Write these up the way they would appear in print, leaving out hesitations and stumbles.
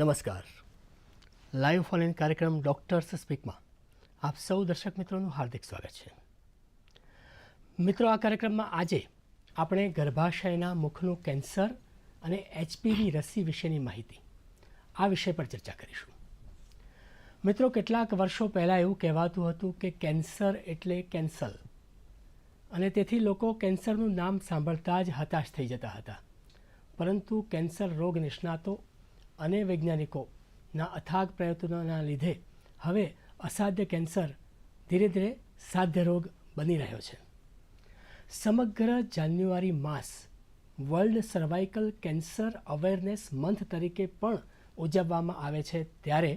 નમસ્કાર. Live phone in કાર્યક્રમ doctors સ્પીકમાં આપ સૌ દર્શક મિત્રોનું હાર્દિક સ્વાગત છે. મિત્રો, આ કાર્યક્રમમાં આજે આપણે ગર્ભાશયના મુખનું કેન્સર અને HPV રસી વિશેની માહિતી આ વિષય પર ચર્ચા કરીશું. મિત્રો, કેટલાક વર્ષો પહેલાં એવું કહેવાતું હતું કે કેન્સર એટલે કેન્સલ, અને તેથી લોકો કેન્સરનું નામ સાંભળતા જ હતાશ થઈ જતા હતા. પરંતુ કેન્સર રોગ નિષ્ણાતો અને વૈજ્ઞાનિકોના અથાગ પ્રયત્નોના લીધે હવે અસાધ્ય કેન્સર ધીરે ધીરે સાધ્ય રોગ બની રહ્યો છે. સમગ્ર જાન્યુઆરી માસ world cervical cancer awareness month તરીકે પણ ઉજવવામાં આવે છે. ત્યારે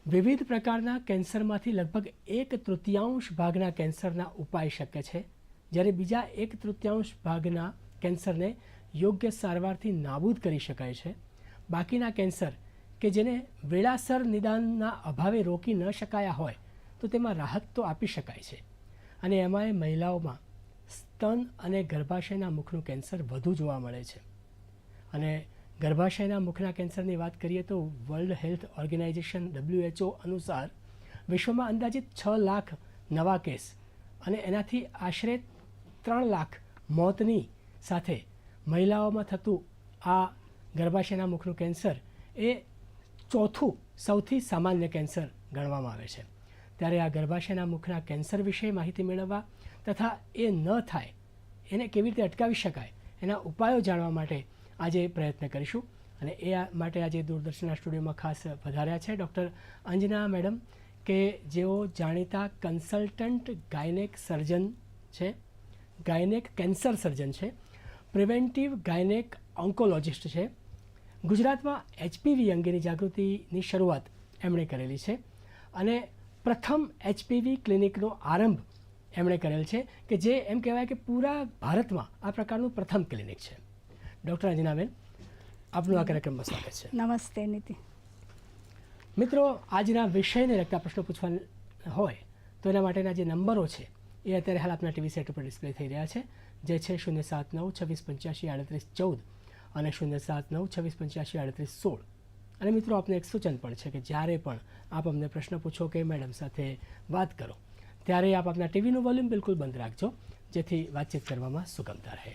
વિવિધ પ્રકારના કેન્સરમાંથી લગભગ 1/3 ભાગના કેન્સરના ઉપાય શક્ય છે, જ્યારે બીજા 1/3 ભાગના કેન્સરને યોગ્ય સારવારથી નાબૂદ કરી શકાય છે. બાકીના કેન્સર કે જેને વેળાસર નિદાનના અભાવે રોકી ન શકાયા હોય તો તેમાં રાહત તો આપી શકાય છે. અને એમાંય મહિલાઓમાં સ્તન અને ગર્ભાશયના મુખનું કેન્સર વધુ જોવા મળે છે. અને ગર્ભાશયના મુખના કેન્સરની વાત કરીએ તો વર્લ્ડ હેલ્થ ઓર્ગેનાઇઝેશન WHO અનુસાર વિશ્વમાં અંદાજિત 6 લાખ નવા કેસ અને એનાથી આશરે 3 લાખ મોતની સાથે મહિલાઓમાં થતું આ ગર્ભાશયના મુખનું કેન્સર એ ચોથું સૌથી સામાન્ય કેન્સર ગણવામાં આવે છે. ત્યારે આ ગર્ભાશયના મુખના કેન્સર વિશે માહિતી મેળવવા તથા એ ન થાય એને કેવી રીતે અટકાવી શકાય એના ઉપાયો જાણવા માટે આજે પ્રયત્ન કરીશું. અને એ માટે આજે દૂરદર્શનના સ્ટુડિયોમાં ખાસ પધાર્યા છે ડૉક્ટર અંજના મેડમ, કે જેઓ જાણીતા કન્સલ્ટન્ટ ગાયનેક સર્જન છે, ગાયનેક કેન્સર સર્જન છે, પ્રિવેન્ટિવ ગાયનેક ઓન્કોલોજિસ્ટ છે. ગુજરાતમાં HPV અંગેની જાગૃતિની શરૂઆત એમણે કરેલી છે અને પ્રથમ HPV ક્લિનિકનો આરંભ એમણે કરેલ છે, કે જે એમ કહેવાય કે પૂરા ભારતમાં આ પ્રકારનું પ્રથમ ક્લિનિક છે. ડૉક્ટર અંજનાબેન, આપનું આ કાર્યક્રમમાં સ્વાગત છે. નમસ્તે નીતિ. મિત્રો, આજના વિષયને લગતા પ્રશ્નો પૂછવાના હોય તો એના માટેના જે નંબરો છે એ અત્યારે હાલ આપના ટીવી સેટ ઉપર ડિસ્પ્લે થઈ રહ્યા છે, જે છે 07926853814 અને 07926853816. અને મિત્રો, આપને એક સૂચન પણ છે કે જ્યારે પણ આપ અમને પ્રશ્ન પૂછો કે મેડમ સાથે વાત કરો ત્યારે આપ આપના ટીવીનું વોલ્યુમ બિલકુલ બંધ રાખજો, જેથી વાતચીત કરવામાં સુગમતા રહે.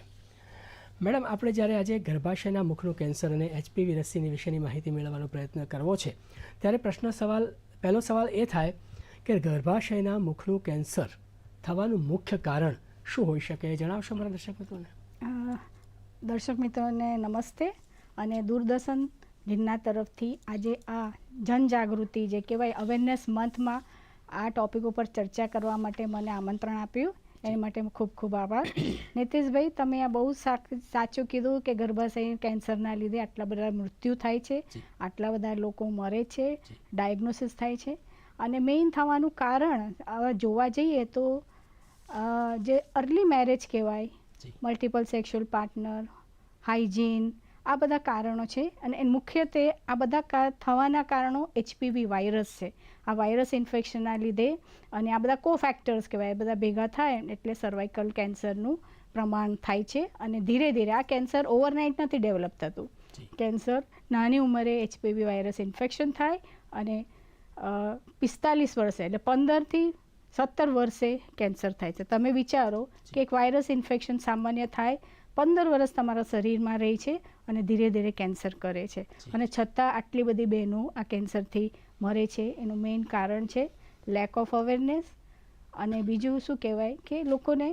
મેડમ, આપણે જ્યારે આજે ગર્ભાશયના મુખનું કેન્સર અને HPV રસીની વિશેની માહિતી મેળવવાનો પ્રયત્ન કરવો છે ત્યારે પહેલો સવાલ એ થાય કે ગર્ભાશયના મુખનું કેન્સર થવાનું મુખ્ય કારણ શું હોઈ શકે, એ જણાવશો મારા દર્શક મિત્રોને? દર્શક મિત્રોને નમસ્તે. અને દૂરદર્શન ગિરનાર તરફથી આજે આ જનજાગૃતિ જે કહેવાય અવેરનેસ મંથમાં આ ટૉપિક ઉપર ચર્ચા કરવા માટે મને આમંત્રણ આપ્યું, એની માટે ખૂબ ખૂબ આભાર. નીતિશભાઈ, તમે આ બહુ સાચું કીધું કે ગર્ભાશય કેન્સરના લીધે આટલા બધા મૃત્યુ થાય છે, આટલા બધા લોકો મરે છે, ડાયગ્નોસિસ થાય છે. અને મેઇન થવાનું કારણ જોવા જઈએ તો જે અર્લી મેરેજ કહેવાય, મલ્ટિપલ સેક્સ્યુઅલ પાર્ટનર, હાઇજીન, આ બધા કારણો છે. અને મુખ્યત્વે આ બધા થવાના કારણો HPV વાયરસ છે. આ વાયરસ ઇન્ફેક્શનના લીધે અને આ બધા કોફેક્ટર્સ કહેવાય, બધા ભેગા થાય એટલે સર્વાઇકલ કેન્સરનું પ્રમાણ થાય છે. અને ધીરે ધીરે આ કેન્સર ઓવરનાઇટ નથી ડેવલપ થતું. કેન્સર નાની ઉંમરે HPV વાયરસ ઇન્ફેક્શન થાય અને 45 વર્ષે એટલે 15 થી 17 વર્ષે કેન્સર થાય છે. તમે વિચારો કે એક વાયરસ ઇન્ફેક્શન સામાન્ય થાય, 15 વર્ષ તમારા શરીરમાં રહે છે અને ધીરે ધીરે કેન્સર કરે છે. અને છતાં આટલી બધી બહેનો આ કેન્સરથી મરે છે. એનું મેઇન કારણ છે લેક ઓફ અવેરનેસ. અને બીજું શું કહેવાય કે લોકોને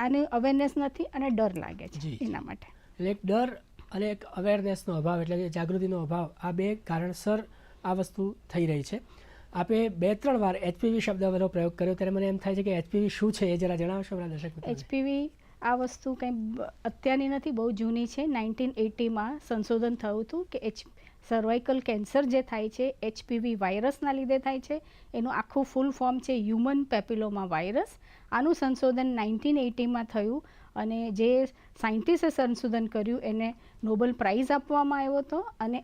આની અવેરનેસ નથી અને ડર લાગે છે એના માટે. એટલે એક ડર અને એક અવેરનેસનો અભાવ, એટલે કે જાગૃતિનો અભાવ, આ બે કારણસર આ વસ્તુ થઈ રહી છે. આપે 2-3 વાર HPV શબ્દનો પ્રયોગ કર્યો, ત્યારે મને એમ થાય છે કે HPV શું છે એ જરા જણાવશો મારા દર્શક મિત્રોને? HPV આ વસ્તુ કંઈ અત્યારની નથી, બહુ જૂની છે. 1980માં સંશોધન થયું હતું કે સર્વાઇકલ કેન્સર જે થાય છે HPV વાયરસના લીધે થાય છે. એનું આખું ફૂલ ફોર્મ છે હ્યુમન પેપિલોમા વાયરસ. આનું સંશોધન 1980માં થયું અને જે સાયન્ટિસ્ટે સંશોધન કર્યું એને નોબેલ પ્રાઇઝ આપવામાં આવ્યો હતો. અને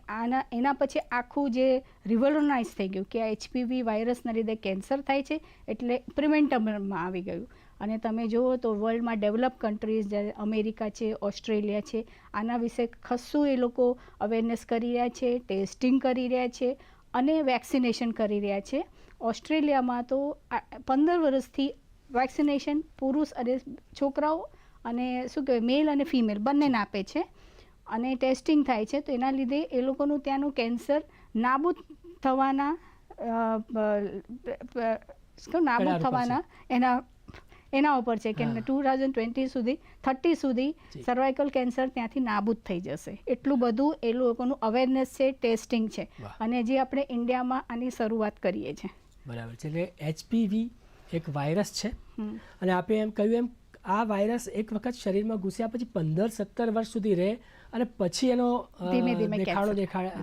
એના પછી આખું જે રિવોલ્યુશનાઇઝ થઈ ગયું કે આ HPV વાયરસના લીધે કેન્સર થાય છે એટલે પ્રિવેન્ટરમાં આવી ગયું. અને તમે જુઓ તો વર્લ્ડમાં ડેવલપ કન્ટ્રીઝ જ્યારે અમેરિકા છે, ઓસ્ટ્રેલિયા છે, આના વિશે ખાસ્સું એ લોકો અવેરનેસ કરી રહ્યા છે, ટેસ્ટિંગ કરી રહ્યા છે અને વેક્સિનેશન કરી રહ્યા છે. ઓસ્ટ્રેલિયામાં તો 15 વર્ષથી વેક્સિનેશન પુરુષ અને છોકરાઓ અને શું કહેવાય મેલ અને ફિમેલ બંનેને આપે છે અને ટેસ્ટિંગ થાય છે. તો એના લીધે એ લોકોનું ત્યાંનું કેન્સર નાબૂદ થવાના એના ઉપર છે કે 2020 સુધી 30 સુધી સર્વાઇકલ કેન્સર ત્યાંથી નાબૂદ થઈ જશે. એટલું બધું એ લોકોનું અવેરનેસ છે, ટેસ્ટિંગ છે અને જે આપણે ઇન્ડિયામાં આની શરૂઆત કરીએ છીએ. બરાબર છે. એટલે HPV એક વાયરસ છે અને આપણે એમ કહ્યું એમ આ વાયરસ એક વખત શરીરમાં ઘૂસ્યા પછી 15-17 વર્ષ સુધી રહે અને પછી એનો દેખાડો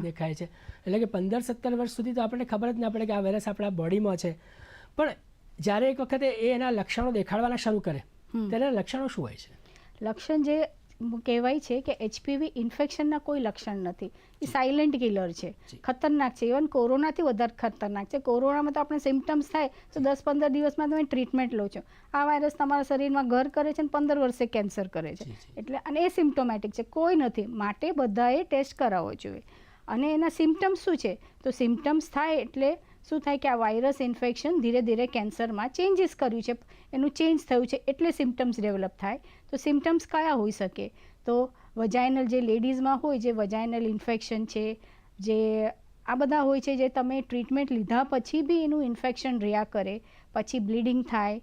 દેખાય છે. એટલે કે 15-17 વર્ષ સુધી તો આપણને ખબર જ ના પડે કે આ વાયરસ આપણા બોડીમાં છે. પણ જ્યારે એક વખતે એ એના લક્ષણો દેખાડવાના શરૂ કરે ત્યારે લક્ષણો શું હોય છે? લક્ષણ જે કહેવાય છે કે HPV ઇન્ફેક્શનના કોઈ લક્ષણ નથી. એ સાયલેન્ટ કિલર છે, ખતરનાક છે. ઇવન કોરોનાથી વધારે ખતરનાક છે. કોરોનામાં તો આપણે સિમ્ટમ્સ થાય તો 10-15 દિવસમાં તમે ટ્રીટમેન્ટ લો છો. આ વાયરસ તમારા શરીરમાં ઘર કરે છે અને 15 વર્ષે કેન્સર કરે છે. એટલે અને એ સિમ્પ્ટોમેટિક છે, કોઈ નથી. માટે બધાએ ટેસ્ટ કરાવવો જોઈએ. અને એના સિમ્ટમ્સ શું છે? તો સિમ્ટમ્સ થાય એટલે શું થાય કે આ વાયરસ ઇન્ફેક્શન ધીરે ધીરે કેન્સરમાં ચેન્જીસ કર્યું છે, એનું ચેન્જ થયું છે એટલે સિમ્ટમ્સ ડેવલપ થાય. તો સિમ્ટમ્સ કયા હોઈ શકે? તો વજાઇનલ જે લેડીઝમાં હોય, જે વજાઇનલ ઇન્ફેક્શન છે, જે આ બધા હોય છે, જે તમે ટ્રીટમેન્ટ લીધા પછી બી એનું ઇન્ફેક્શન રહ્યા કરે, પછી બ્લીડિંગ થાય,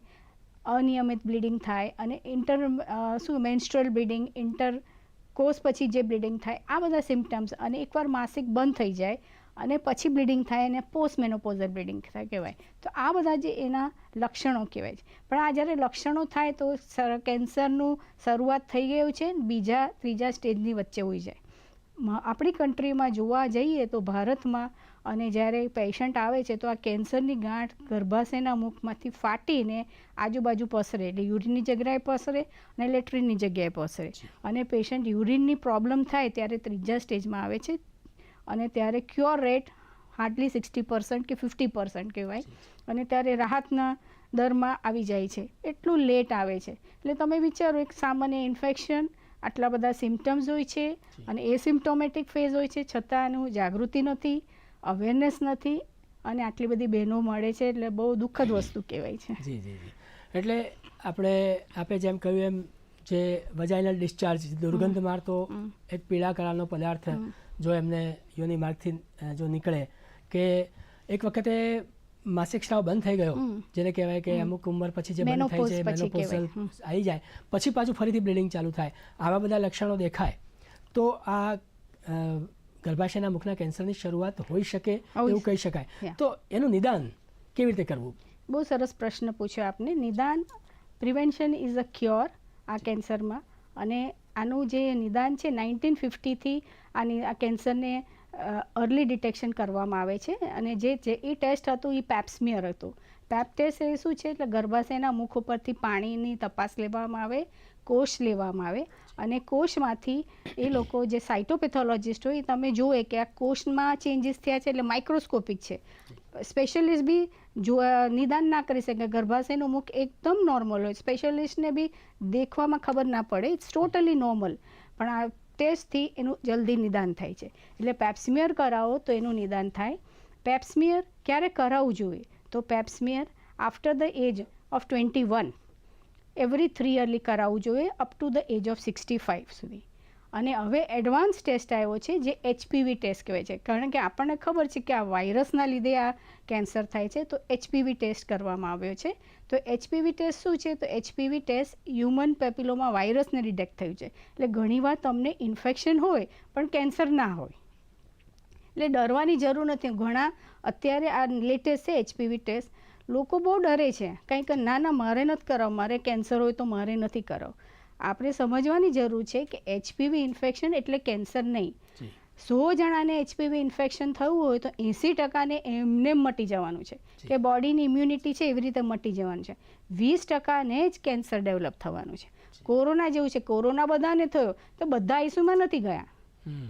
અનિયમિત બ્લીડિંગ થાય અને મેન્સ્ટ્રુઅલ બ્લીડિંગ, ઇન્ટરકોર્સ પછી જે બ્લીડિંગ થાય, આ બધા સિમ્ટમ્સ. અને એકવાર માસિક બંધ થઈ જાય અને પછી બ્લીડિંગ થાય અને પોસ્ટ મેનોપોઝલ બ્લીડિંગ થાય કહેવાય. તો આ બધા જે એના લક્ષણો કહેવાય છે. પણ આ જ્યારે લક્ષણો થાય તો કેન્સરનું શરૂઆત થઈ ગયું છે, 2-3 સ્ટેજની વચ્ચે હોઈ જાય. આપણી કન્ટ્રીમાં જોવા જઈએ તો ભારતમાં અને જ્યારે પેશન્ટ આવે છે તો આ કેન્સરની ગાંઠ ગર્ભાશયના મુખમાંથી ફાટીને આજુબાજુ પસરે, એટલે યુરિનની જગ્યાએ પસરે અને લેટ્રિનની જગ્યાએ પસરે. અને પેશન્ટ યુરિનની પ્રોબ્લેમ થાય ત્યારે 3જા સ્ટેજમાં આવે છે અને ત્યારે ક્યોર રેટ હાર્ડલી 60% કે 50% કહેવાય અને ત્યારે રાહતના દરમાં આવી જાય છે. એટલું લેટ આવે છે. એટલે તમે વિચારો, એક સામાન્ય ઇન્ફેક્શન, આટલા બધા સિમ્ટમ્સ હોય છે અને એસિમ્પ્ટોમેટિક ફેઝ હોય છે, છતાં એનું જાગૃતિ નથી, અવેરનેસ નથી અને આટલી બધી બહેનો મળે છે. એટલે બહુ દુઃખદ વસ્તુ કહેવાય છે. જી જી જી. એટલે આપણે જેમ કહ્યું એમ જે વજાઇનલ ડિસ્ચાર્જ, દુર્ગંધ મારતો એક પીળા કલરનો પદાર્થ જો એમને યોની માર્ગથી જો નીકળે, કે એક વખતે માસિક સ્રાવ બંધ થઈ ગયો, જેને કહેવાય કે અમુક ઉંમર પછી જે બંધ થાય છે, મેનોપોઝલ આવી જાય, પછી પાછું ફરીથી બ્લીડિંગ ચાલુ થાય, આવા બધા લક્ષણો દેખાય તો આ ગર્ભાશયના મુખના કેન્સરની શરૂઆત હોઈ શકે એવું કહી શકાય. તો એનું નિદાન કેવી રીતે કરવું? બહુ સરસ પ્રશ્ન પૂછ્યો આપને. નિદાન, પ્રિવેન્શન ઇઝ અ ક્યોર આ કેન્સરમાં. અને આનું જે નિદાન છે 1950થી આ કેન્સરને અર્લી ડિટેક્શન કરવામાં આવે છે. અને જે એ ટેસ્ટ હતું એ પેપ્સમિયર હતું. પેપ ટેસ્ટ એ શું છે? એટલે ગર્ભાશયના મુખ ઉપરથી પાણીની તપાસ લેવામાં આવે, કોષ લેવામાં આવે અને કોષમાંથી એ લોકો જે સાયટોપેથોલોજીસ્ટ હોય, તમે જુએ કે આ કોષમાં ચેન્જીસ થયા છે, એટલે માઇક્રોસ્કોપિક છે. સ્પેશિયલિસ્ટ બી નિદાન ના કરી શકે. ગર્ભાશયનું મુખ એકદમ નોર્મલ હોય, સ્પેશિયલિસ્ટને બી દેખવામાં ખબર ના પડે, ઇટ્સ ટોટલી નોર્મલ. પણ આ ટેસ્ટથી એનું જલ્દી નિદાન થાય છે. એટલે પેપ્સમિયર કરાવો તો એનું નિદાન થાય. પેપ્સમિયર ક્યારે કરાવવું જોઈએ? તો pap smear after the age of 21 every 3 yearly કરાવવું જોઈએ, up to the age of 65 સુધી. અને હવે એડવાન્સ ટેસ્ટ આવ્યો છે જે HPV ટેસ્ટ કહેવાય છે. કારણ કે આપણને ખબર છે કે આ વાયરસના લીધે આ કેન્સર થાય છે, તો HPV ટેસ્ટ કરવામાં આવ્યો છે. તો HPV ટેસ્ટ શું છે? તો HPV ટેસ્ટ હ્યુમન પેપિલોમા વાયરસને ડિટેક્ટ થયું છે. એટલે ઘણીવાર તમને ઇન્ફેક્શન હોય પણ કેન્સર ના હોય, એટલે ડરવાની જરૂર નથી. ઘણા અત્યારે આ લેટેસ્ટ છે HPV ટેસ્ટ, લોકો બહુ ડરે છે, કંઈક ના મારે નથી કરાવવું, મારે કેન્સર હોય તો મારે નથી કરાવવું. આપણે સમજવાની જરૂર છે કે HPV ઇન્ફેક્શન એટલે કેન્સર નહીં. 100 જણાને HPV ઇન્ફેક્શન થયું હોય તો 80%ને એમને મટી જવાનું છે, કે બોડીની ઇમ્યુનિટી છે એવી રીતે મટી જવાનું છે. 20%ને જ કેન્સર ડેવલપ થવાનું છે. કોરોના જેવું છે, કોરોના બધાને થયો તો બધા આઈસીયુમાં નથી ગયા,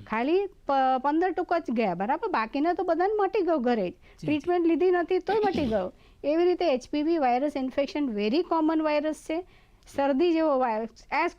ખાલી 15% જ ગયા, બરાબર, બાકીના તો બધાને મટી ગયો ઘરે જ, ટ્રીટમેન્ટ લીધી નથી તોય મટી ગયો. એવી રીતે HPV virus infection very common virus છે. શરદી જેવો વાયરસ, એઝ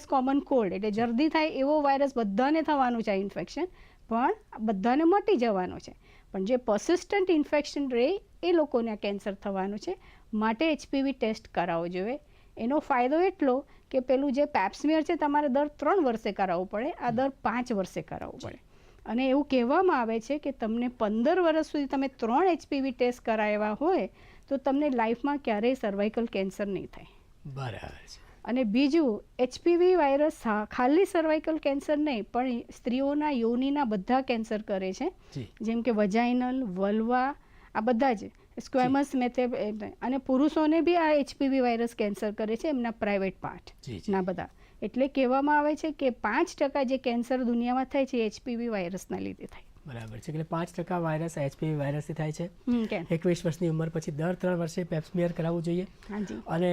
કોમન કોલ્ડ, એટલે જલ્દી થાય એવો વાયરસ બધાને થવાનું છે ઇન્ફેક્શન, પણ બધાને મટી જવાનો છે. પણ જે પરસિસ્ટન્ટ ઇન્ફેક્શન રહે એ લોકોને આ કેન્સર થવાનું છે. માટે HPV ટેસ્ટ કરાવવો જોઈએ. એનો ફાયદો એટલો કે પેલું જે પેપ્સમિયર છે તમારે દર 3 વર્ષે કરાવવું પડે, આ દર 5 વર્ષે કરાવવું પડે. અને એવું કહેવામાં આવે છે કે તમને 15 વર્ષ સુધી તમે 3 HPV ટેસ્ટ કરાવ્યા હોય તો તમને લાઈફમાં ક્યારેય સર્વાઇકલ કેન્સર નહીં થાય. બરાબર છે. અને બીજું, HPV વાયરસ ખાલી સર્વાઇકલ કેન્સર નહીં પણ સ્ત્રીઓના યોનિના બધા કેન્સર કરે છે, જેમ કે વજાઇનલ, વલ્વા, આ બધા જ સ્ક્વેમસ મેથેબ, અને પુરુષોને બી આ HPV વાયરસ કેન્સર કરે છે એમના પ્રાઇવેટ પાર્ટના બધા. એટલે કહેવામાં આવે છે કે 5% જે કેન્સર દુનિયામાં થાય છે HPV વાયરસના લીધે થાય. બરાબર છે. એટલે 5% વાયરસ HPV વાયરસથી થાય છે. 21 વર્ષની ઉંમર પછી દર 3 વર્ષે પેપ્સમિયર કરાવવું જોઈએ. અને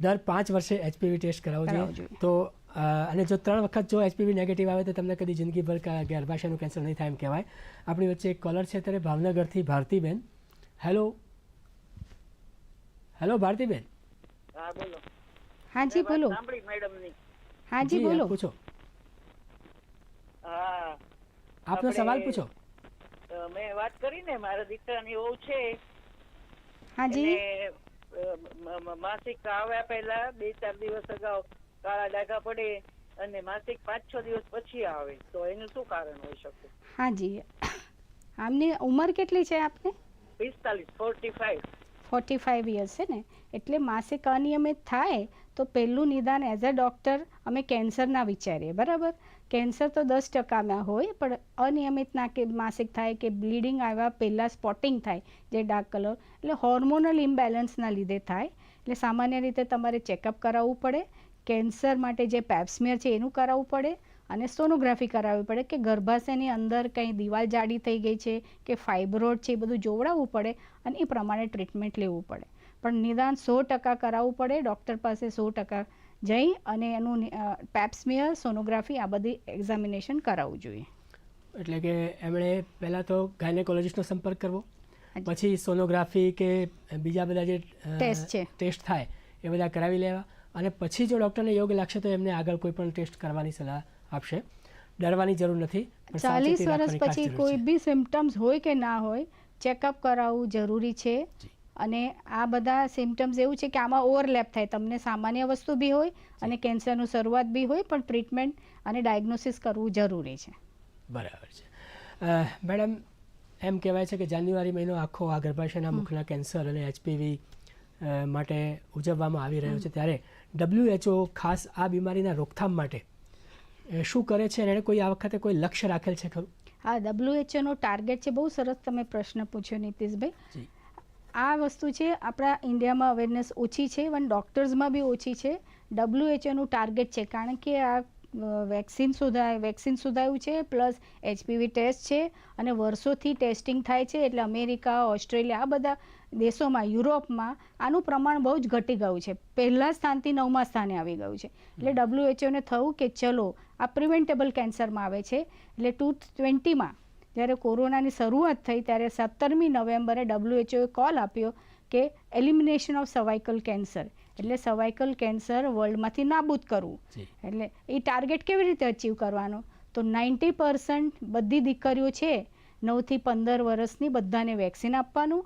દર 5 વર્ષે HPV ટેસ્ટ કરાવવો જોઈએ. તો અને જો 3 વખત જો HPV નેગેટિવ આવે તો તમને કદી જિંદગીભર ગર્ભાશયનું કેન્સર નહીં થાય એમ કહેવાય. આપણી વચ્ચે એક કોલર છે અત્યારે ભાવનગરથી, ભારતીબેન. હેલો હેલો ભારતીબેન. હા બોલો. હાજી બોલો. સાંભળી મેડમની. હાજી બોલો. પૂછો. હા આપનો સવાલ પૂછો. મેં વાત કરી ને, મારા દીકરાની વહુ છે. હાજી. માસિક આવ્યા પહેલા 2-4 દિવસ અગાઉ કાળા ડાઘા પડે અને માસિક 5-6 દિવસ પછી આવે, તો એનું શું કારણ હોઈ શકે? હાજી, આમની ઉંમર કેટલી છે આપને? 45 યર્સ છે ને. એટલે માસિક અનિયમિત થાય તો પહેલું નિદાન એઝ અ ડૉક્ટર અમે કેન્સરના વિચારીએ, બરાબર. કેન્સર તો 10%માં હોય, પણ અનિયમિત ના કે માસિક થાય કે બ્લીડિંગ આવ્યા પહેલાં સ્પોટિંગ થાય જે ડાર્ક કલર, એટલે હોર્મોનલ ઇમ્બેલેન્સના લીધે થાય. એટલે સામાન્ય રીતે તમારે ચેકઅપ કરાવવું પડે. કેન્સર માટે જે પેપ્સમિયર છે એનું કરાવવું પડે અને સોનોગ્રાફી કરાવવી પડે કે ગર્ભાશયની અંદર કંઈ દિવાલ જાડી થઈ ગઈ છે કે ફાઇબ્રોઇડ છે, એ બધું જોવડાવવું પડે અને એ પ્રમાણે ટ્રીટમેન્ટ લેવું પડે. પણ નિદાન 100% કરાવવું પડે. ડૉક્ટર પાસે 100% જઈ અને એનું પેપ્સમિયર, સોનોગ્રાફી, આ બધી એક્ઝામિનેશન કરાવવું જોઈએ. એટલે કે એમણે પહેલાં તો ગાયનેકોલોજીસ્ટનો સંપર્ક કરવો, પછી સોનોગ્રાફી કે બીજા બધા જે ટેસ્ટ થાય એ બધા કરાવી લેવા, અને પછી જો ડૉક્ટરને યોગ્ય લાગશે તો એમને આગળ કોઈ પણ ટેસ્ટ કરવાની સલાહ આપશે. ડરવાની જરૂર નથી. 40 વર્ષ પછી કોઈ બી સિમ્પટમ્સ હોય કે ના હોય, ચેકઅપ કરાવવું જરૂરી છે. અને આ બધા સિમ્પટમ્સ એવું છે કે આમાં ઓવરલેપ થાય, તમને સામાન્ય વસ્તુ બી હોય અને કેન્સરનું શરૂઆત બી હોય, પણ ટ્રીટમેન્ટ અને ડાયગ્નોસિસ કરવું જરૂરી છે. બરાબર છે. મેડમ, એમ કહેવાય છે કે જાન્યુઆરી મહિનો આખો આ ગર્ભાશયના મુખના કેન્સર અને HPV માટે ઉજવવામાં આવી રહ્યો છે, ત્યારે WHO ખાસ આ બીમારીના રોકથામ માટે શું કરે છે અને એને કોઈ આ વખતે કોઈ લક્ષ્ય રાખેલ છે ખરું? હા, WHOનો ટાર્ગેટ છે. બહુ સરસ તમે પ્રશ્ન પૂછ્યો નીતિશભાઈ. આ વસ્તુ છે આપણા ઇન્ડિયામાં અવેરનેસ ઓછી છે, ઇવન ડૉક્ટર્સમાં બી ઓછી છે. WHOનું ટાર્ગેટ છે, કારણ કે આ વેક્સિન શોધાયું છે, પ્લસ HPV ટેસ્ટ છે અને વર્ષોથી ટેસ્ટિંગ થાય છે. એટલે અમેરિકા, ઓસ્ટ્રેલિયા, આ બધા દેશોમાં, યુરોપમાં આનું પ્રમાણ બહુ જ ઘટી ગયું છે. પહેલા સ્થાનથી 9મા સ્થાને આવી ગયું છે. એટલે WHOને થયું કે ચલો આ પ્રિવેન્ટેબલ કેન્સરમાં આવે છે. એટલે 2020માં જ્યારે કોરોનાની શરૂઆત થઈ ત્યારે 17મી નવેમ્બરે WHOએ કોલ આપ્યો કે એલિમિનેશન ઓફ સર્વાઇકલ કેન્સર, એટલે સર્વાઇકલ કેન્સર વર્લ્ડમાંથી નાબૂદ કરવું. એટલે એ ટાર્ગેટ કેવી રીતે અચીવ કરવાનો? તો 90% બધી દીકરીઓ છે 9 થી 15 વર્ષની, બધાને વેક્સિન આપવાનું.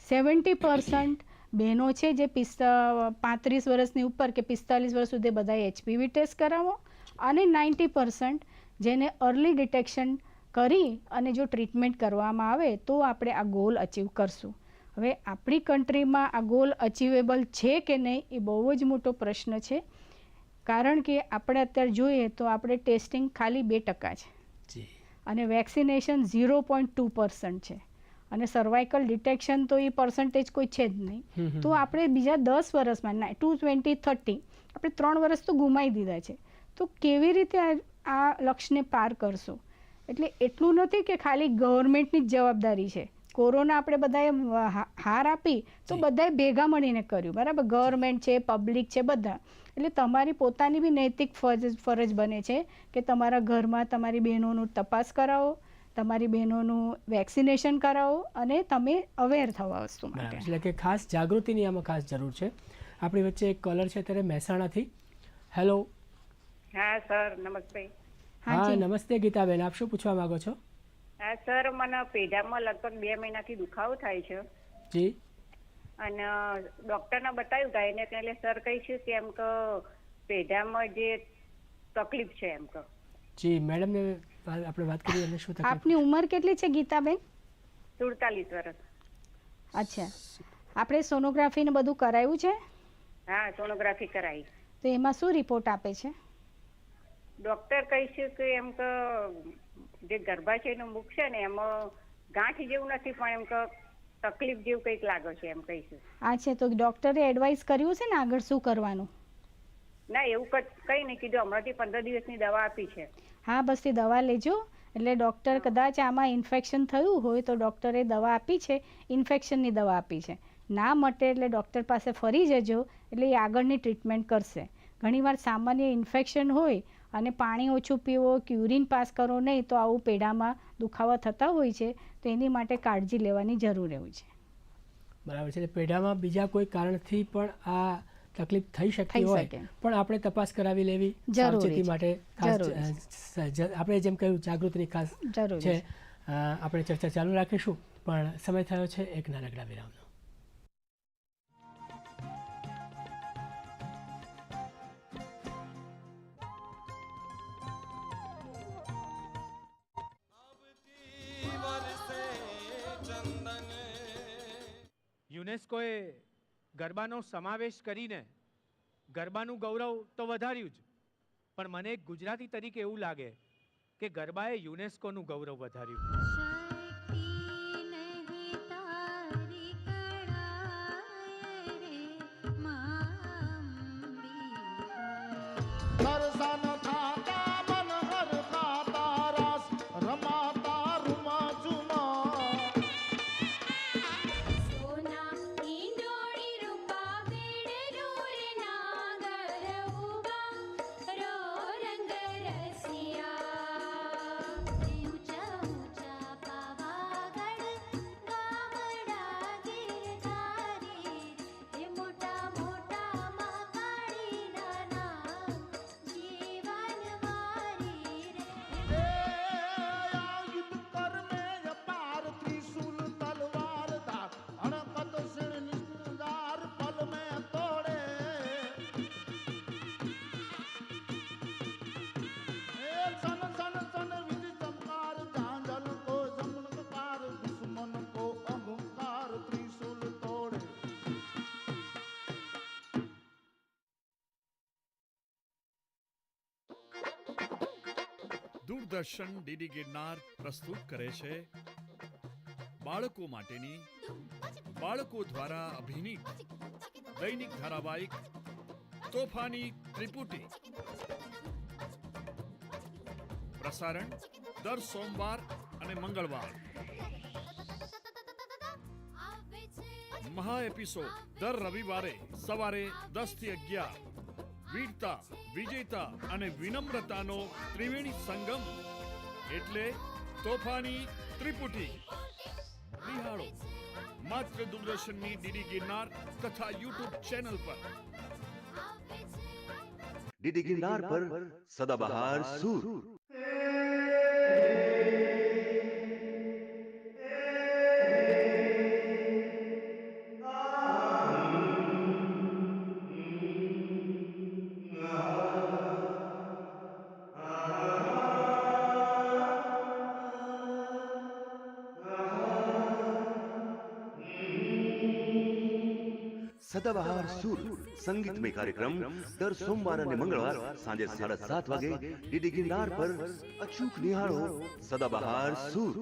70% બહેનો છે જે 35 વર્ષની ઉપર કે 45 વર્ષ સુધી બધાએ HPV ટેસ્ટ કરાવો, અને 90% જેને અર્લી ડિટેક્શન કરી અને જો ટ્રીટમેન્ટ કરવામાં આવે તો આપણે આ ગોલ અચીવ કરશું. હવે આપણી કન્ટ્રીમાં આ ગોલ અચીવેબલ છે કે નહીં એ બહુ જ મોટો પ્રશ્ન છે, કારણ કે આપણે અત્યારે જોઈએ તો આપણે ટેસ્ટિંગ ખાલી 2% છે અને વેક્સિનેશન 0.2% છે, અને સર્વાઇકલ ડિટેક્શન તો એ પર્સન્ટેજ કોઈ છે જ નહીં. તો આપણે બીજા 10 વર્ષમાં 2030 આપણે 3 વર્ષ તો ગુમાવી દીધા છે. તો કેવી રીતે આ લક્ષ્યને પાર કરશું? એટલે એટલું નથી કે ખાલી ગવર્મેન્ટની જ જવાબદારી છે. કોરોના આપણે બધાએ હાર આપી તો બધાએ ભેગા મળીને કર્યું, બરાબર. ગવર્મેન્ટ છે, પબ્લિક છે, બધા. એટલે તમારી પોતાની બી નૈતિક ફરજ બને છે કે તમારા ઘરમાં તમારી બહેનોનું તપાસ કરાવો, તમારી બહેનોનું વેક્સિનેશન કરાવો અને તમે અવેર થવા વસ્તુ બરાબર માટે. એટલે કે ખાસ જાગૃતિની આમાં ખાસ જરૂર છે. આપણી વચ્ચે એક કોલર છે ત્યારે મહેસાણાથી. હેલો. હા સર નમસ્તે. હા હાજી. નમસ્તે ગીતાબેન, આપ શું પૂછવા માંગો છો? હા સર મને પેઢામાં લગભગ 2 મહિનાથી દુખાવો થાય છે જી અને ડૉક્ટરને બતાવ્યું હતા એને એટલે સર કહે છે કે એમ કે પેઢામાં જે તકલીફ છે એમ કે. જી મેડમને આપણે વાત કરીએ એમને શું તકલીફ? આપની ઉંમર કેટલી છે ગીતાબેન? 47 વર્ષ. અચ્છા, આપણે સોનોગ્રાફી ને બધું કરાયું છે? હા સોનોગ્રાફી કરાવી. તો એમાં શું રિપોર્ટ આપે છે? ડૉક્ટર કહે છે કે એમ કે જે ગર્ભાશયનું મુખ છે ને એમાં ગાંઠ જેવું નથી પણ એમ કે તકલીફ જેવું કંઈક લાગે છે એમ કહે છે. અચ્છા, તો ડૉક્ટરે એડવાઇસ કર્યું છે ને આગળ શું કરવાનું? ના એવું કંઈ નહીં કીધું, હમણાંથી 15 દિવસની દવા આપી છે. હા બસ તે દવા લેજો. એટલે ડૉક્ટર કદાચ આમાં ઇન્ફેક્શન થયું હોય તો ડૉક્ટરે દવા આપી છે, ઇન્ફેક્શનની દવા આપી છે. ના મટે એટલે ડૉક્ટર પાસે ફરી જજો, એટલે એ આગળની ટ્રીટમેન્ટ કરશે. ઘણીવાર સામાન્ય ઇન્ફેક્શન હોય અને પાણી ઓછું પીવો કે યુરિન પાસ કરો નહીં તો આવું પેઢામાં દુખાવા થતા હોય છે, તો એની માટે કાળજી લેવાની જરૂર હોય છે. બરાબર છે. એટલે પેઢામાં બીજા કોઈ કારણથી પણ આ તકલીફ થઈ શકતી થઈ હોય શકે. પણ આપણે તપાસ કરાવી લેવી જરૂરી સાવચેતી છે. માટે ખાસ જરૂરી આપણે જેમ કહ્યું જાગૃતિની ખાસ જરૂરી છે. છે. આપણે ચર્ચા ચાલુ રાખીશું પણ સમય થયો છે એક નાનકડા વિરામનો. યુનેસ્કોએ ગરબાનો સમાવેશ કરીને ગરબાનું ગૌરવ તો વધાર્યું જ, પણ મને એક ગુજરાતી તરીકે એવું લાગે કે ગરબાએ યુનેસ્કોનું ગૌરવ વધાર્યું. દૂરદર્શન ડીડી ગિરનાર પ્રસ્તુત કરે છે બાળકો માટેની, બાળકો દ્વારા અભિનીત દૈનિક ધારાવાહિક તોફાની ત્રિપુટી. પ્રસારણ દર સોમવાર અને મંગળવાર. મહા એપિસોડ દર રવિવારે સવારે 10 થી 11. વીરતા, વિજેતા અને વિનમ્રતાનો ત્રિવેણી સંગમ એટલે તોફાની ત્રિપુટી. નિહાળો માત્ર દૂરદર્શનની ડીડી ગિરનાર તથા યુટ્યુબ ચેનલ પર. ડીડી ગિરનાર પર સદાબહાર સૂર. સદાબહાર સૂર સંગીતમય કાર્યક્રમ દર સોમવાર અને મંગળવાર સાંજે 7:30 વાગે ડીડી ગિરનાર પર અચૂક નિહાળો સદાબહાર સૂર.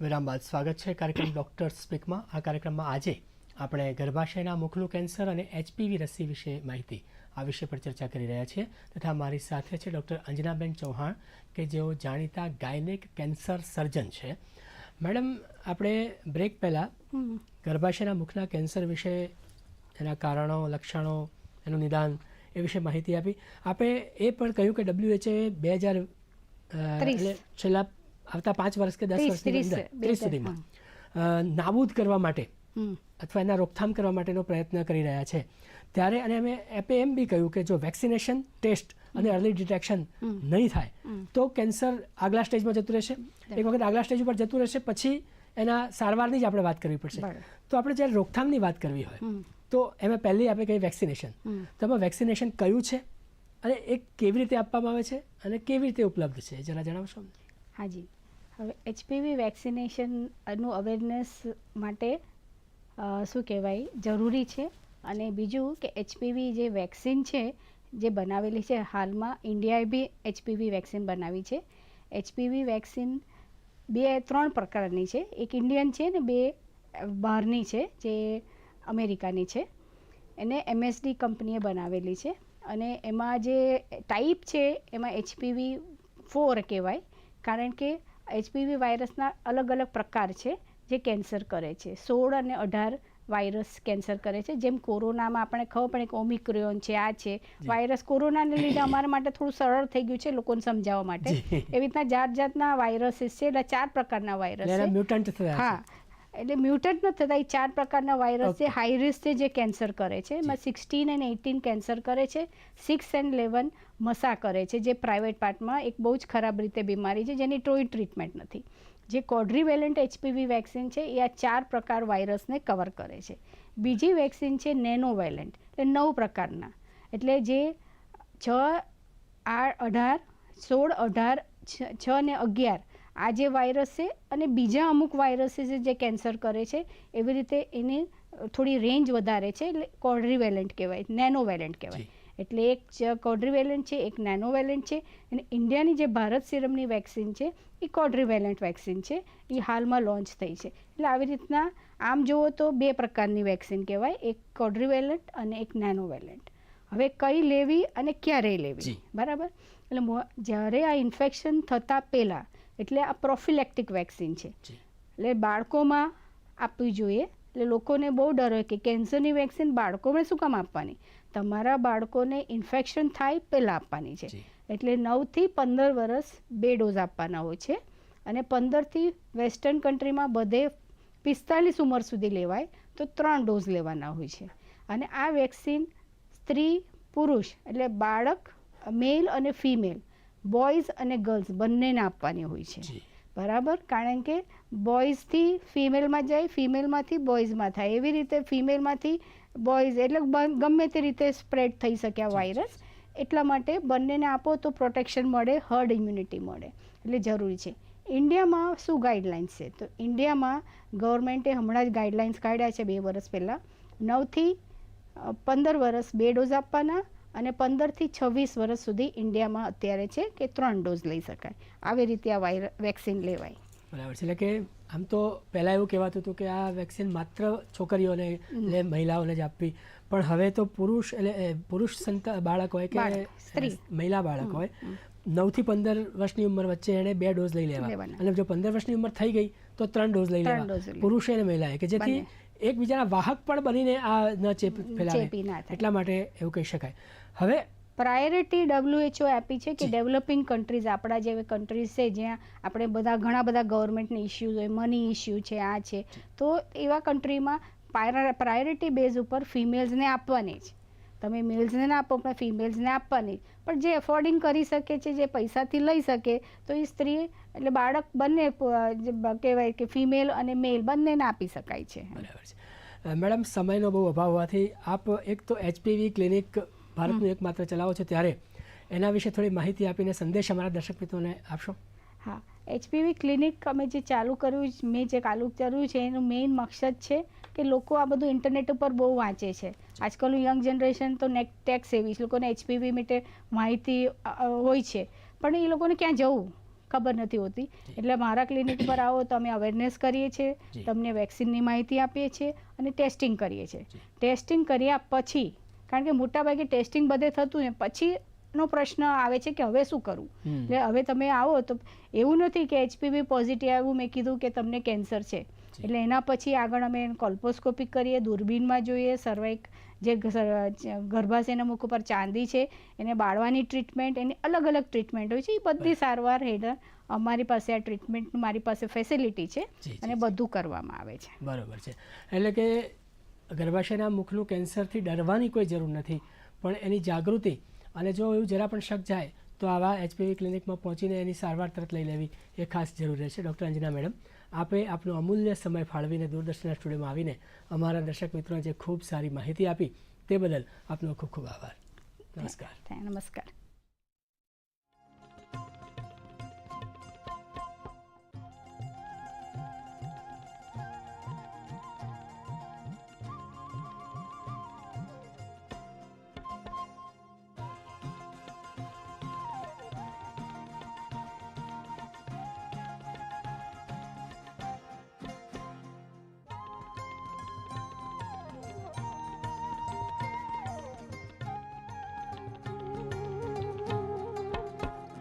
વિરામ બાદ સ્વાગત છે કાર્યક્રમ ડૉક્ટર સ્પીકમાં. આ કાર્યક્રમમાં આજે આપણે ગર્ભાશયના મુખનું કેન્સર અને HPV રસી વિશે માહિતી આ વિષય પર ચર્ચા કરી રહ્યા છીએ તથા મારી સાથે છે ડૉક્ટર અંજનાબેન ચૌહાણ કે જેઓ જાણીતા ગાયનેક કેન્સર સર્જન છે. મેડમ, આપણે બ્રેક પહેલાં ગર્ભાશયના મુખના કેન્સર વિશે, એના કારણો, લક્ષણો, એનું નિદાન એ વિશે માહિતી આપી. આપણે એ પણ કહ્યું કે WHO 2030 છેલ્લા આવતા 5 વર્ષ કે 10 વર્ષની અંદર 30 સુધીમાં નાબૂદ કરવા માટે અથવા એના રોકથામ કરવા માટેનો પ્રયત્ન કરી રહ્યા છે. ત્યારે અને અમે એમ બી કહ્યું કે જો વેક્સિનેશન, ટેસ્ટ અને અર્લી ડિટેક્શન નહીં થાય તો કેન્સર આગલા સ્ટેજમાં જતું રહેશે. એક વખત આગલા સ્ટેજ ઉપર જતું રહેશે પછી એના સારવારની જ આપણે વાત કરવી પડશે. તો આપણે જ્યારે રોકથામની વાત કરવી હોય તો એમાં પહેલી આપણે કહીએ વેક્સિનેશન. તો એમાં વેક્સિનેશન કયું છે અને એ કેવી રીતે આપવામાં આવે છે અને કેવી રીતે ઉપલબ્ધ છે, જરા જણાવશો? હાજી, હવે HPV વેક્સિનેશનનું અવેરનેસ માટે શું કહેવાય જરૂરી છે. અને બીજું કે HPV જે વેક્સિન છે જે બનાવેલી છે, હાલમાં ઇન્ડિયાએ બી HPV વેક્સિન બનાવી છે. HPV વેક્સિન 3 પ્રકારની છે. એક ઇન્ડિયન છે ને 2 બહારની છે જે અમેરિકાની છે. એને MSD કંપનીએ બનાવેલી છે અને એમાં જે ટાઈપ છે એમાં HPV 4 કહેવાય, કારણ કે HPV વાયરસના અલગ અલગ પ્રકાર છે જે કેન્સર કરે છે. 16 અને 18 વાયરસ કેન્સર કરે છે. જેમ કોરોનામાં આપણે ખબર પડે કે ઓમિક્રોન છે, આ છે વાયરસ, કોરોનાને લીધે અમારા માટે થોડું સરળ થઈ ગયું છે લોકોને સમજાવવા માટે. એવી રીતના જાતના વાયરસીસ છે, એટલે 4 પ્રકારના વાયરસ છે. હા, એટલે મ્યુટન્ટ નથી થતા, એ 4 પ્રકારના વાયરસ છે. હાઈ રિસ્ક છે જે કેન્સર કરે છે, એમાં 16 અને 18 કેન્સર કરે છે, 6 અને 11 મસા કરે છે, જે પ્રાઇવેટ પાર્ટમાં એક બહુ જ ખરાબ રીતે બીમારી છે જેની કોઈ ટ્રીટમેન્ટ નથી. જે ક્વોડ્રીવેલન્ટ HPV વેક્સિન છે એ આ 4 પ્રકાર વાયરસને કવર કરે છે. બીજી વેક્સિન છે નેનોવેલેન્ટ, એટલે 9 પ્રકારના, એટલે જે 6, 18, 16, 18, 6 ને 11 આ જે વાયરસ છે અને બીજા અમુક વાયરસીસ જે કેન્સર કરે છે, એવી રીતે એની થોડી રેન્જ વધારે છે, એટલે ક્વોડ્રીવેલન્ટ કહેવાય, નેનોવેલેન્ટ કહેવાય. એટલે એક ક્વોડ્રીવેલન્ટ છે, એક નેનોવેલેન્ટ છે. અને ઇન્ડિયાની જે ભારત સિરમની વેક્સિન છે એ ક્વોડ્રીવેલન્ટ વેક્સિન છે, એ હાલમાં લોન્ચ થઈ છે. એટલે આવી રીતના આમ જુઓ તો 2 પ્રકારની વેક્સિન કહેવાય, એક ક્વોડ્રીવેલન્ટ અને એક નેનોવેલેન્ટ. હવે કઈ લેવી અને ક્યારે લેવી, બરાબર? એટલે જ્યારે આ ઇન્ફેક્શન થતાં પહેલાં, એટલે આ પ્રોફિલેક્ટિક વેક્સિન છે, એટલે બાળકોમાં આપવી જોઈએ. એટલે લોકોને બહુ ડર હોય કે કેન્સરની વેક્સિન બાળકોને શું કામ આપવાની? તમારા બાળકોને ઇન્ફેક્શન થાય પહેલાં આપવાની છે. એટલે 9 થી 15 વર્ષ 2 ડોઝ આપવાના હોય છે. અને 15 થી વેસ્ટર્ન કન્ટ્રીમાં બધે 45 ઉંમર સુધી લેવાય તો 3 ડોઝ લેવાના હોય છે. અને આ વેક્સિન સ્ત્રી, પુરુષ, એટલે બાળક, મેલ અને ફિમેલ, બોયઝ અને ગર્લ્સ બંનેને આપવાની હોય છે, બરાબર? કારણ કે બોયઝથી ફિમેલમાં જાય, ફિમેલમાંથી બોયઝમાં થાય, એવી રીતે ફિમેલમાંથી બોયઝ, એટલે ગમે તે રીતે સ્પ્રેડ થઈ શકે આ વાયરસ. એટલા માટે બંનેને આપો તો પ્રોટેક્શન મળે, હર્ડ ઇમ્યુનિટી મળે, એટલે જરૂરી છે. ઇન્ડિયામાં શું ગાઈડલાઇન્સ છે? તો ઇન્ડિયામાં ગવર્મેન્ટે હમણાં જ ગાઈડલાઇન્સ કાઢ્યા છે 2 વર્ષ પહેલાં. 9 થી 15 વર્ષ 2 ડોઝ આપવાના અને 15 થી 26 વર્ષ સુધી ઇન્ડિયામાં અત્યારે છે કે 3 ડોઝ લઈ શકાય. આવી રીતે આ વેક્સિન લેવાય. બરાબર છે. એટલે કે આમ તો પહેલાં એવું કહેવાતું હતું કે આ વેક્સિન માત્ર છોકરીઓને એટલે મહિલાઓને જ આપવી, પણ હવે તો પુરુષ બાળક હોય કે સ્ત્રી મહિલા બાળક હોય, 9 થી 15 વર્ષની ઉંમર વચ્ચે એણે 2 ડોઝ લઈ લેવા. અને જો 15 વર્ષની ઉંમર થઈ ગઈ તો 3 ડોઝ લઈ લેવા, પુરુષે અને મહિલાએ, કે જેથી એકબીજાના વાહક પણ બનીને આ ન ચેપ ફેલાવે. એટલા માટે એવું કહી શકાય. હવે પ્રાયોરિટી WHO આપી છે કે ડેવલપિંગ કન્ટ્રીઝ, આપણા જેવી કન્ટ્રીઝ છે જ્યાં આપણે ઘણા બધા ગવર્મેન્ટના ઇસ્યુઝ હોય, મની ઇસ્યુ છે, આ છે, તો એવા કન્ટ્રીમાં પ્રાયોરિટી બેઝ ઉપર ફિમેલ્સને આપવાની જ. તમે મેલ્સને ના આપો પણ ફિમેલ્સને આપવાની. પણ જે એફોર્ડિંગ કરી શકે છે, જે પૈસાથી લઈ શકે, તો એ સ્ત્રી એટલે બાળક બંને કહેવાય કે ફિમેલ અને મેલ બંનેને આપી શકાય છે. બરાબર છે. મેડમ, સમયનો બહુ અભાવ હોવાથી આપ એક તો HPV ક્લિનિક ભારતનું એકમાત્ર ચલાવો છો, ત્યારે એના વિશે થોડી માહિતી આપીને સંદેશ અમારા દર્શક મિત્રોને આપશો? હા, HPV ક્લિનિક અમે જે ચાલુ કર્યું છે એનું મેઇન મકસદ છે કે લોકો આ બધું ઇન્ટરનેટ ઉપર બહુ વાંચે છે. આજકાલનું યંગ જનરેશન તો ટેક સેવી છે, લોકોને HPV માટે માહિતી હોય છે, પણ એ લોકોને ક્યાં જવું, ખબર નથી હોતી. એટલે મારા ક્લિનિક પર આવો તો અમે અવેરનેસ કરીએ છીએ, જી. તમને વેક્સિનની માહિતી આપીએ છીએ અને ટેસ્ટિંગ કરીએ છીએ. ટેસ્ટિંગ કર્યા પછી, કારણ કે મોટાભાગે ટેસ્ટિંગ બધે થતું ને પછીનો પ્રશ્ન આવે છે કે હવે શું કરવું. એટલે હવે તમે આવો તો એવું નથી કે HPV પોઝિટિવ આવ્યું મેં કીધું કે તમને કેન્સર છે. એટલે એના પછી આગળ અમે કોલ્પોસ્કોપી કરીએ, દૂરબીનમાં જોઈએ, સર્વાઇક જે ગર્ભાશયના મુખ ઉપર ચાંદી છે એને બાળવાની ટ્રીટમેન્ટ, એની અલગ અલગ ટ્રીટમેન્ટ હોય છે. એ બધી સારવાર હેઠળ અમારી પાસે આ ટ્રીટમેન્ટ, મારી પાસે ફેસિલિટી છે અને બધું કરવામાં આવે છે. બરાબર છે. એટલે કે ગર્ભાશયના મુખનું કેન્સરથી ડરવાની કોઈ જરૂર નથી, પણ એની જાગૃતિ અને જો એવું જરા પણ શક જાય તો આવા HPV ક્લિનિકમાં પહોંચીને એની સારવાર તરત લઈ લેવી એ ખાસ જરૂરી રહેશે. ડૉક્ટર અંજના મેડમ, આપે આપનો અમૂલ્ય સમય ફાળવીને દૂરદર્શનના સ્ટુડિયોમાં આવીને અમારા દર્શક મિત્રોને જે ખૂબ સારી માહિતી આપી તે બદલ આપનો ખૂબ ખૂબ આભાર. નમસ્કાર. નમસ્કાર.